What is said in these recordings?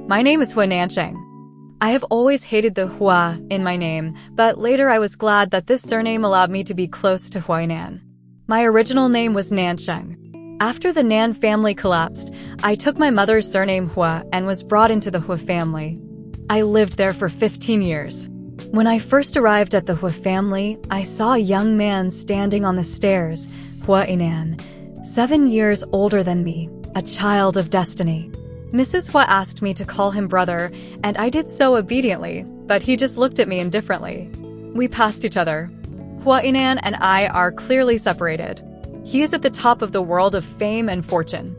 My name is Huo Nansheng. I have always hated the Hua in my name, but later I was glad that this surname allowed me to be close to Huo Yinan. My original name was Nan Sheng. After the Nan family collapsed, I took my mother's surname Huo and was brought into the Huo family. I lived there for 15 years. When I first arrived at the Huo family, I saw a young man standing on the stairs, Huo Yinan, 7 years older than me, a child of destiny. Mrs. Hua asked me to call him brother, and I did so obediently, but he just looked at me indifferently. We passed each other. Huo Yinan and I are clearly separated. He is at the top of the world of fame and fortune.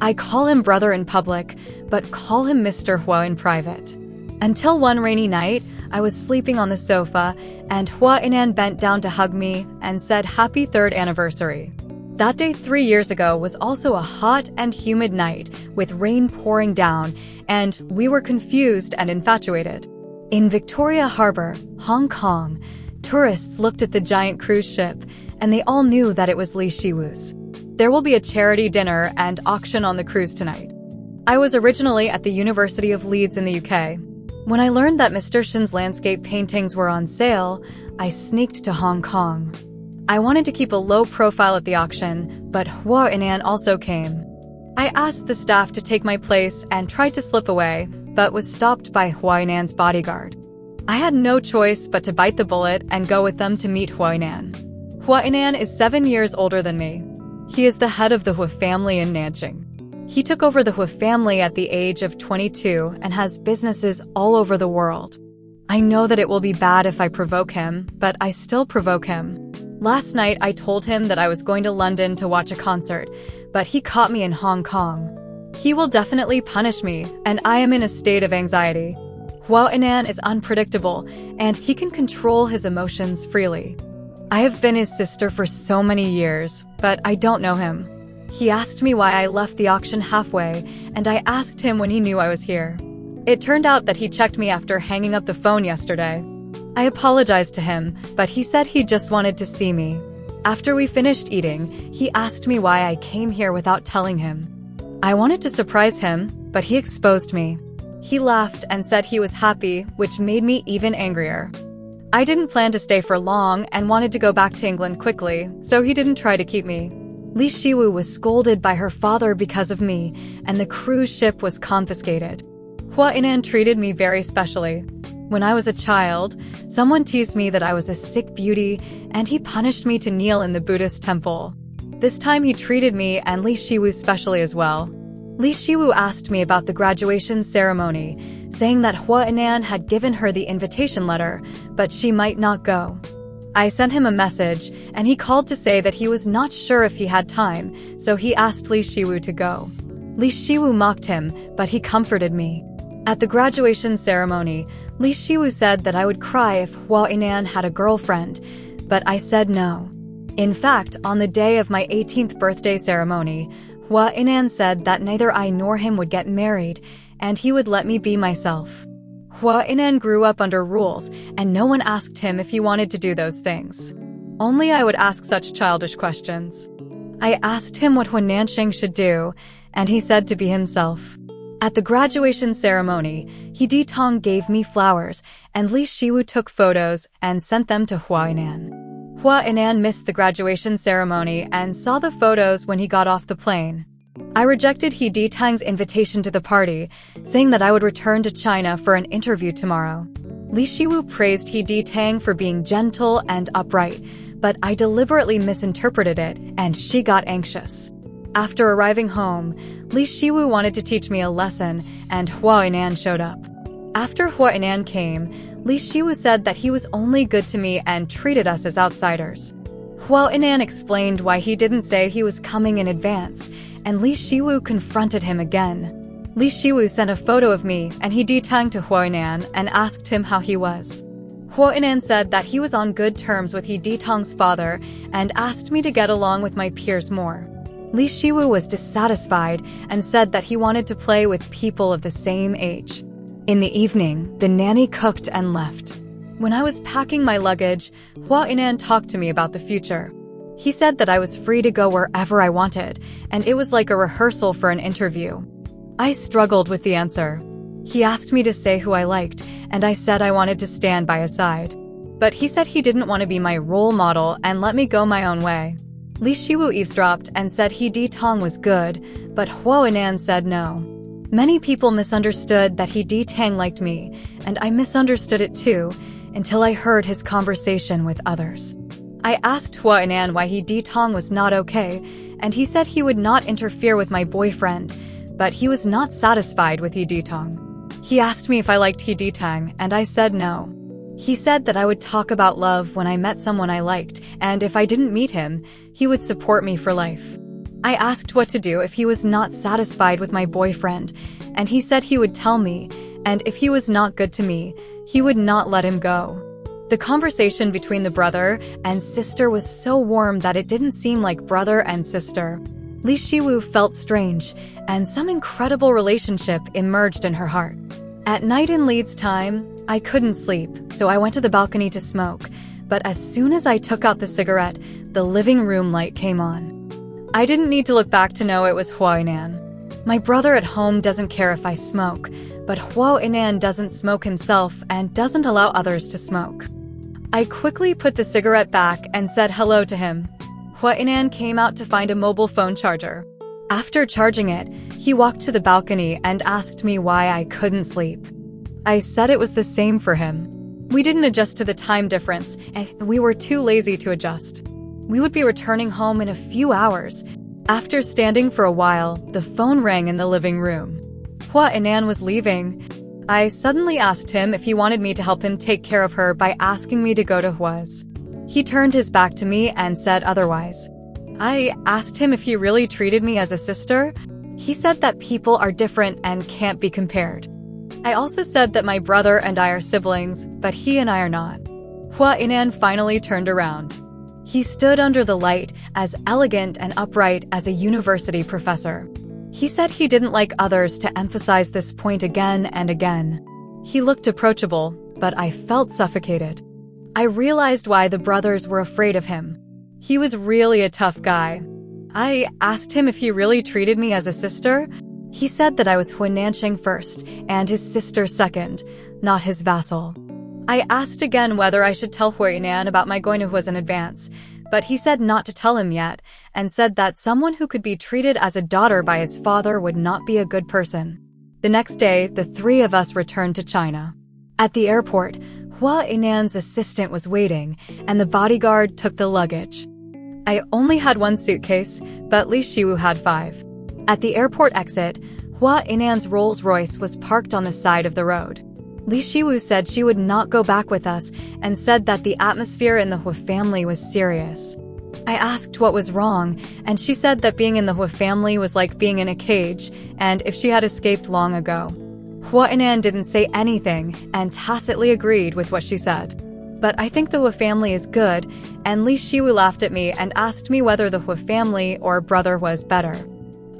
I call him brother in public, but call him Mr. Huo in private. Until one rainy night, I was sleeping on the sofa, and Huo Yinan bent down to hug me and said happy 3rd anniversary. That day 3 years ago was also a hot and humid night, with rain pouring down, and we were confused and infatuated. In Victoria Harbor, Hong Kong, tourists looked at the giant cruise ship, and they all knew that it was Li Shiwu's. There will be a charity dinner and auction on the cruise tonight. I was originally at the University of Leeds in the UK. When I learned that Mr. Shen's landscape paintings were on sale, I sneaked to Hong Kong. I wanted to keep a low profile at the auction, but Huo Yinan also came. I asked the staff to take my place and tried to slip away, but was stopped by Huo Yinan's bodyguard. I had no choice but to bite the bullet and go with them to meet Huo Yinan. Huo Yinan is 7 years older than me. He is the head of the Huo family in Nanjing. He took over the Huo family at the age of 22 and has businesses all over the world. I know that it will be bad if I provoke him, but I still provoke him. Last night, I told him that I was going to London to watch a concert, but he caught me in Hong Kong. He will definitely punish me, and I am in a state of anxiety. Huo Yinan is unpredictable, and he can control his emotions freely. I have been his sister for so many years, but I don't know him. He asked me why I left the auction halfway, and I asked him when he knew I was here. It turned out that he checked me after hanging up the phone yesterday. I apologized to him, but he said he just wanted to see me. After we finished eating, he asked me why I came here without telling him. I wanted to surprise him, but he exposed me. He laughed and said he was happy, which made me even angrier. I didn't plan to stay for long and wanted to go back to England quickly, so he didn't try to keep me. Li Shiwu was scolded by her father because of me, and the cruise ship was confiscated. Huo Yinan treated me very specially. When I was a child, someone teased me that I was a sick beauty, and he punished me to kneel in the Buddhist temple. This time he treated me and Li Shiwu specially as well. Li Shiwu asked me about the graduation ceremony, saying that Huo Yinan had given her the invitation letter, but she might not go. I sent him a message, and he called to say that he was not sure if he had time, so he asked Li Shiwu to go. Li Shiwu mocked him, but he comforted me. At the graduation ceremony, Li Shiwu said that I would cry if Huo Yinan had a girlfriend, but I said no. In fact, on the day of my 18th birthday ceremony, Huo Yinan said that neither I nor him would get married, and he would let me be myself. Huo Yinan grew up under rules, and no one asked him if he wanted to do those things. Only I would ask such childish questions. I asked him what Huo Nansheng should do, and he said to be himself. At the graduation ceremony, He Ditong gave me flowers, and Li Shiwu took photos and sent them to Huo Yinan. Huo Yinan missed the graduation ceremony and saw the photos when he got off the plane. I rejected He Ditong's invitation to the party, saying that I would return to China for an interview tomorrow. Li Shiwu praised He Ditong for being gentle and upright, but I deliberately misinterpreted it, and she got anxious. After arriving home, Li Shiwu wanted to teach me a lesson, and Huo Yinan showed up. After Huo Yinan came, Li Shiwu said that he was only good to me and treated us as outsiders. Huo Yinan explained why he didn't say he was coming in advance, and Li Shiwu confronted him again. Li Shiwu sent a photo of me and He Ditong to Huo Yinan and asked him how he was. Huo Yinan said that he was on good terms with He Ditong's father and asked me to get along with my peers more. Li Shiwu was dissatisfied and said that he wanted to play with people of the same age. In the evening, the nanny cooked and left. When I was packing my luggage, Huo Yinan talked to me about the future. He said that I was free to go wherever I wanted, and it was like a rehearsal for an interview. I struggled with the answer. He asked me to say who I liked, and I said I wanted to stand by his side. But he said he didn't want to be my role model and let me go my own way. Li Shiwu eavesdropped and said he Ditong was good, but Huo Yinan said no. Many people misunderstood that he Ditang liked me, and I misunderstood it too, until I heard his conversation with others. I asked Huo Yinan why he Ditong was not okay, and he said he would not interfere with my boyfriend, but he was not satisfied with he Ditong. He asked me if I liked he Ditang, and I said no. He said that I would talk about love when I met someone I liked, and if I didn't meet him, he would support me for life. I asked what to do if he was not satisfied with my boyfriend, and he said he would tell me, and if he was not good to me, he would not let him go. The conversation between the brother and sister was so warm that it didn't seem like brother and sister. Li Shiwu felt strange, and some incredible relationship emerged in her heart. At night in Li's time, I couldn't sleep, so I went to the balcony to smoke, but as soon as I took out the cigarette, the living room light came on. I didn't need to look back to know it was Huo Yinan. My brother at home doesn't care if I smoke, but Huo Yinan doesn't smoke himself and doesn't allow others to smoke. I quickly put the cigarette back and said hello to him. Huo Yinan came out to find a mobile phone charger. After charging it, he walked to the balcony and asked me why I couldn't sleep. I said it was the same for him. We didn't adjust to the time difference, and we were too lazy to adjust. We would be returning home in a few hours. After standing for a while, the phone rang in the living room. Huo Yinan was leaving. I suddenly asked him if he wanted me to help him take care of her by asking me to go to Huo's. He turned his back to me and said otherwise. I asked him if he really treated me as a sister. He said that people are different and can't be compared. I also said that my brother and I are siblings, but he and I are not. Huo Yinan finally turned around. He stood under the light, as elegant and upright as a university professor. He said he didn't like others to emphasize this point again and again. He looked approachable, but I felt suffocated. I realized why the brothers were afraid of him. He was really a tough guy. I asked him if he really treated me as a sister. He said that I was Huo Nansheng first and his sister second, not his vassal. I asked again whether I should tell Huo Yinan about my going to Huo's in advance, but he said not to tell him yet, and said that someone who could be treated as a daughter by his father would not be a good person. The next day, the three of us returned to China. At the airport, Huo Yinan's assistant was waiting, and the bodyguard took the luggage. I only had one suitcase, but Li Shiwu had 5. At the airport exit, Huo Yinan's Rolls-Royce was parked on the side of the road. Li Shiwu said she would not go back with us and said that the atmosphere in the Huo family was serious. I asked what was wrong, and she said that being in the Huo family was like being in a cage, and if she had escaped long ago. Huo Yinan didn't say anything and tacitly agreed with what she said. But I think the Huo family is good, and Li Shiwu laughed at me and asked me whether the Huo family or brother was better.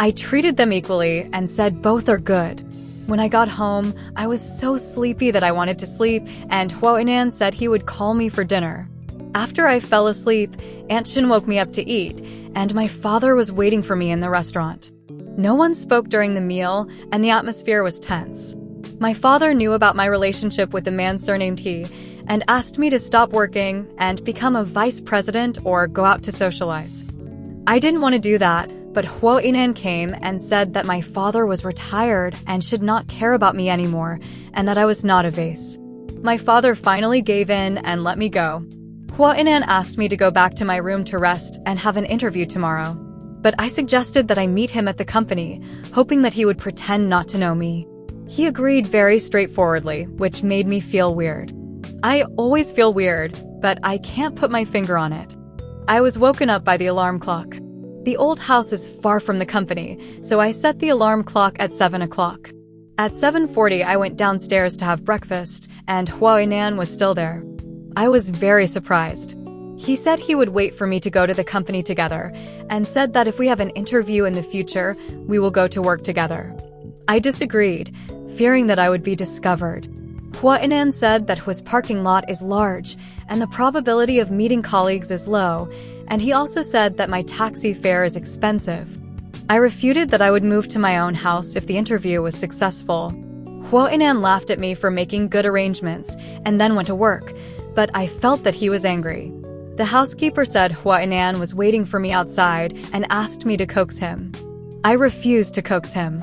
I treated them equally and said both are good. When I got home, I was so sleepy that I wanted to sleep, and Huo Yinan said he would call me for dinner. After I fell asleep, Aunt Shin woke me up to eat, and my father was waiting for me in the restaurant. No one spoke during the meal, and the atmosphere was tense. My father knew about my relationship with the man surnamed He, and asked me to stop working and become a vice president or go out to socialize. I didn't want to do that, but Huo Yinan came and said that my father was retired and should not care about me anymore, and that I was not a vase. My father finally gave in and let me go. Huo Yinan asked me to go back to my room to rest and have an interview tomorrow. But I suggested that I meet him at the company, hoping that he would pretend not to know me. He agreed very straightforwardly, which made me feel weird. I always feel weird, but I can't put my finger on it. I was woken up by the alarm clock. The old house is far from the company, so I set the alarm clock at 7 o'clock. At 7:40, I went downstairs to have breakfast, and Huo Yinan was still there. I was very surprised. He said he would wait for me to go to the company together, and said that if we have an interview in the future, we will go to work together. I disagreed, fearing that I would be discovered. Huo Yinan said that Huo's parking lot is large, and the probability of meeting colleagues is low, and he also said that my taxi fare is expensive. I refuted that I would move to my own house if the interview was successful. Huo Yinan laughed at me for making good arrangements and then went to work, but I felt that he was angry. The housekeeper said Huo Yinan was waiting for me outside and asked me to coax him. I refused to coax him.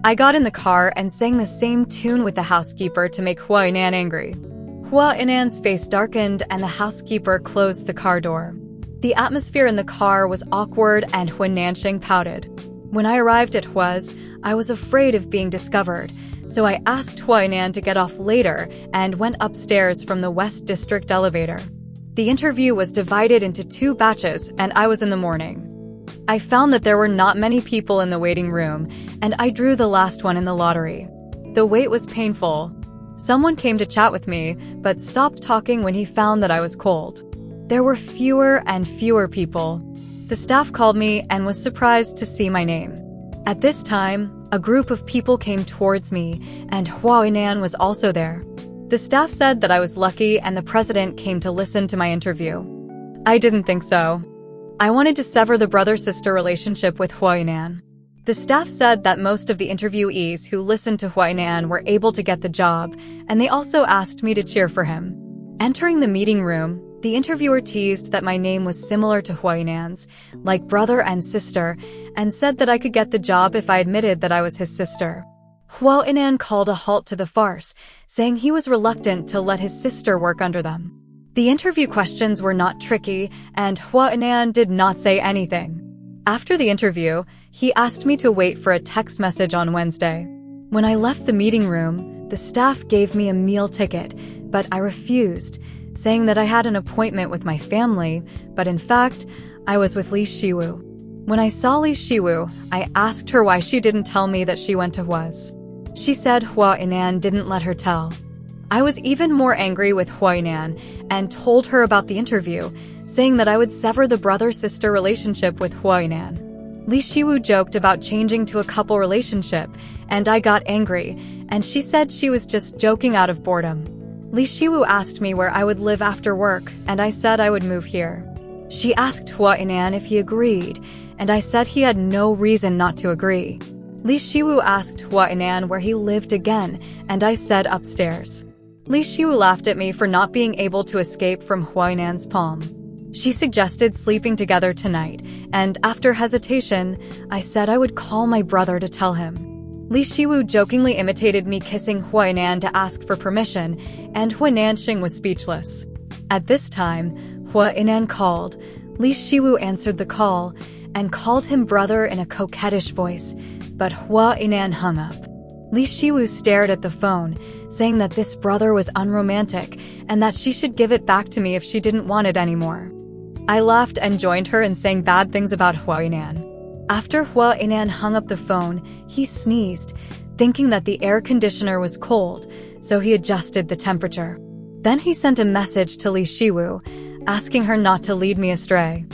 I got in the car and sang the same tune with the housekeeper to make Huo Yinan angry. Huo Yinan's face darkened and the housekeeper closed the car door. The atmosphere in the car was awkward and Huo Nansheng pouted. When I arrived at Huo's, I was afraid of being discovered, so I asked Huo Yinan to get off later and went upstairs from the West District elevator. The interview was divided into 2 batches and I was in the morning. I found that there were not many people in the waiting room and I drew the last one in the lottery. The wait was painful. Someone came to chat with me, but stopped talking when he found that I was cold. There were fewer and fewer people. The staff called me and was surprised to see my name. At this time, a group of people came towards me, and Huo Yinan was also there. The staff said that I was lucky and the president came to listen to my interview. I didn't think so. I wanted to sever the brother-sister relationship with Huo Yinan. The staff said that most of the interviewees who listened to Huo Yinan were able to get the job, and they also asked me to cheer for him. Entering the meeting room, the interviewer teased that my name was similar to Huo Yinan's, like brother and sister, and said that I could get the job if I admitted that I was his sister. Huo Yinan called a halt to the farce, saying he was reluctant to let his sister work under them. The interview questions were not tricky, and Huo Yinan did not say anything. After the interview, he asked me to wait for a text message on Wednesday. When I left the meeting room, the staff gave me a meal ticket, but I refused, saying that I had an appointment with my family, but in fact, I was with Li Shiwu. When I saw Li Shiwu, I asked her why she didn't tell me that she went to Huo's. She said Huo Yinan didn't let her tell. I was even more angry with Huo Yinan and told her about the interview, saying that I would sever the brother-sister relationship with Huo Yinan. Li Shiwu joked about changing to a couple relationship, and I got angry, and she said she was just joking out of boredom. Li Shiwu asked me where I would live after work, and I said I would move here. She asked Huo Yinan if he agreed, and I said he had no reason not to agree. Li Shiwu asked Huo Yinan where he lived again, and I said upstairs. Li Shiwu laughed at me for not being able to escape from Huo Yinan's palm. She suggested sleeping together tonight, and after hesitation, I said I would call my brother to tell him. Li Shiwu jokingly imitated me kissing Huo Yinan to ask for permission, and Huo Nansheng was speechless. At this time, Huo Yinan called. Li Shiwu answered the call, and called him brother in a coquettish voice, but Huo Yinan hung up. Li Shiwu stared at the phone, saying that this brother was unromantic, and that she should give it back to me if she didn't want it anymore. I laughed and joined her in saying bad things about Huo Yinan. After Huo Yinan hung up the phone, he sneezed, thinking that the air conditioner was cold, so he adjusted the temperature. Then he sent a message to Li Shiwu, asking her not to lead me astray.